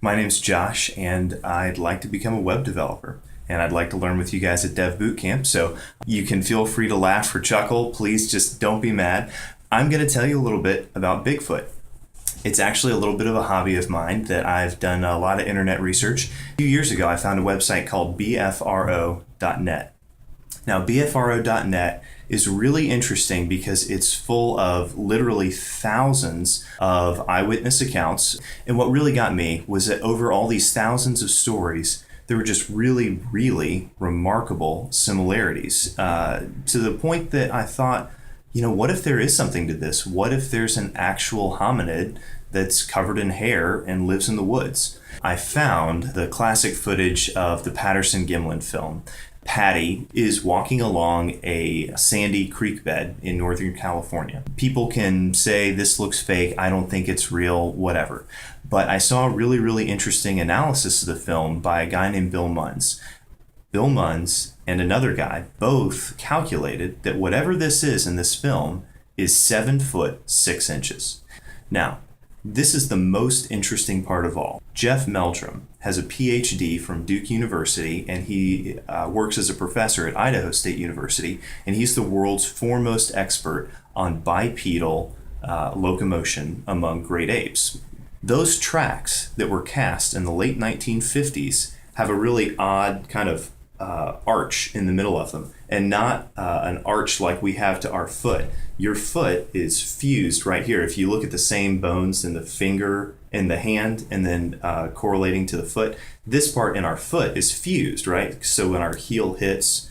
My name's Josh, and I'd like to become a web developer. And I'd like to learn with you guys at Dev Bootcamp. So you can feel free to laugh or chuckle. Please just don't be mad. I'm going to tell you a little bit about Bigfoot. It's actually a little bit of a hobby of mine that I've done a lot of internet research. A few years ago, I found a website called bfro.net. Now, bfro.net is really interesting because it's full of literally thousands of eyewitness accounts. And what really got me was that over all these thousands of stories, there were just really, really remarkable similarities to the point that I thought, what if there is something to this? What if there's an actual hominid that's covered in hair and lives in the woods? I found the classic footage of the Patterson-Gimlin film. Patty is walking along a sandy creek bed in Northern California. People can say this looks fake, I don't think it's real, whatever. But I saw a really, really interesting analysis of the film by a guy named Bill Munns. Bill Munns and another guy both calculated that whatever this is in this film is 7 foot 6 inches. Now, this is the most interesting part of all. Jeff Meldrum has a PhD from Duke University, and he works as a professor at Idaho State University, and he's the world's foremost expert on bipedal locomotion among great apes. Those tracks that were cast in the late 1950s have a really odd kind of arch in the middle of them, and not an arch like we have to our foot. Your foot is fused right here. If you look at the same bones in the finger and the hand, and then correlating to the foot, this part in our foot is fused, right? So when our heel hits,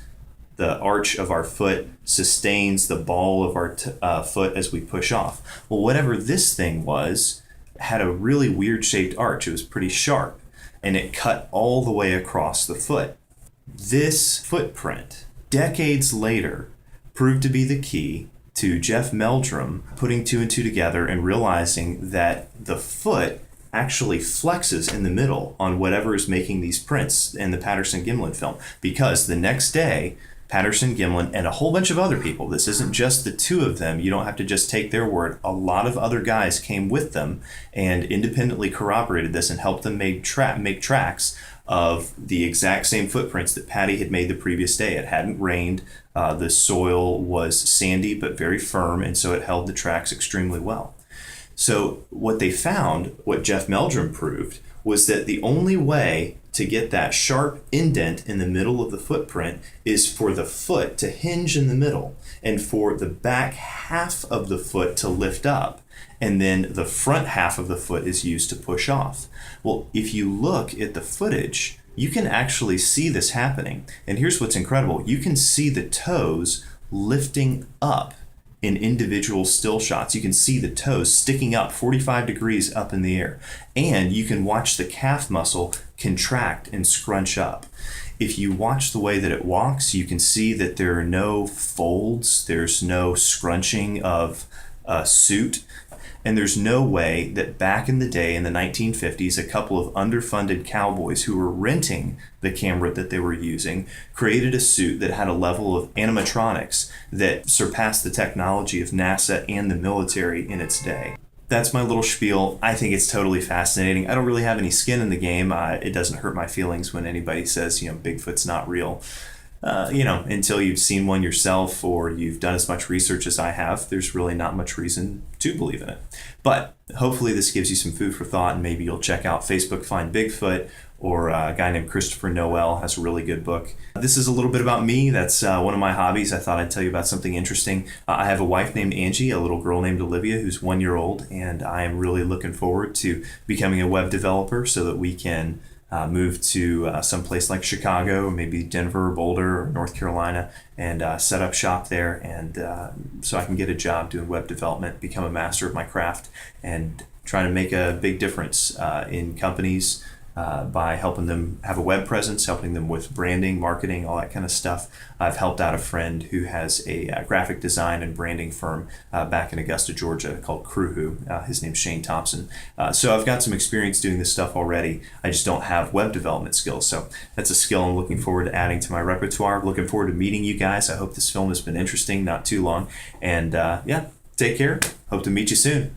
the arch of our foot sustains the ball of our foot as we push off. Well, whatever this thing was had a really weird shaped arch. It was pretty sharp, and it cut all the way across the foot. This footprint, decades later, proved to be the key to Jeff Meldrum putting two and two together and realizing that the foot actually flexes in the middle on whatever is making these prints in the Patterson-Gimlin film. Because the next day, Patterson-Gimlin and a whole bunch of other people, this isn't just the two of them, you don't have to just take their word, a lot of other guys came with them and independently corroborated this and helped them make tracks of the exact same footprints that Patty had made the previous day. It hadn't rained, the soil was sandy but very firm, and so it held the tracks extremely well. So what they found, what Jeff Meldrum proved, was that the only way to get that sharp indent in the middle of the footprint is for the foot to hinge in the middle and for the back half of the foot to lift up, and then the front half of the foot is used to push off. Well, if you look at the footage, you can actually see this happening. And here's what's incredible. You can see the toes lifting up in individual still shots. You can see the toes sticking up 45 degrees up in the air. And you can watch the calf muscle contract and scrunch up. If you watch the way that it walks, you can see that there are no folds, there's no scrunching of a suit. And there's no way that back in the day in the 1950s, a couple of underfunded cowboys who were renting the camera that they were using created a suit that had a level of animatronics that surpassed the technology of NASA and the military in its day. That's my little spiel. I think it's totally fascinating. I don't really have any skin in the game. It doesn't hurt my feelings when anybody says, Bigfoot's not real. Until you've seen one yourself or you've done as much research as I have, there's really not much reason to believe in it. But hopefully this gives you some food for thought, and maybe you'll check out Facebook Find Bigfoot, or a guy named Christopher Noel has a really good book. This is a little bit about me. That's one of my hobbies. I thought I'd tell you about something interesting. I have a wife named Angie, a little girl named Olivia who's 1 year old, and I am really looking forward to becoming a web developer so that we can move to some place like Chicago, maybe Denver or Boulder or North Carolina, and set up shop there, and so I can get a job doing web development, become a master of my craft, and try to make a big difference in companies by helping them have a web presence, helping them with branding, marketing, all that kind of stuff. I've helped out a friend who has a graphic design and branding firm back in Augusta, Georgia called Crewwho. His name's Shane Thompson. So I've got some experience doing this stuff already. I just don't have web development skills. So that's a skill I'm looking forward to adding to my repertoire. Looking forward to meeting you guys. I hope this film has been interesting, not too long. And yeah, take care. Hope to meet you soon.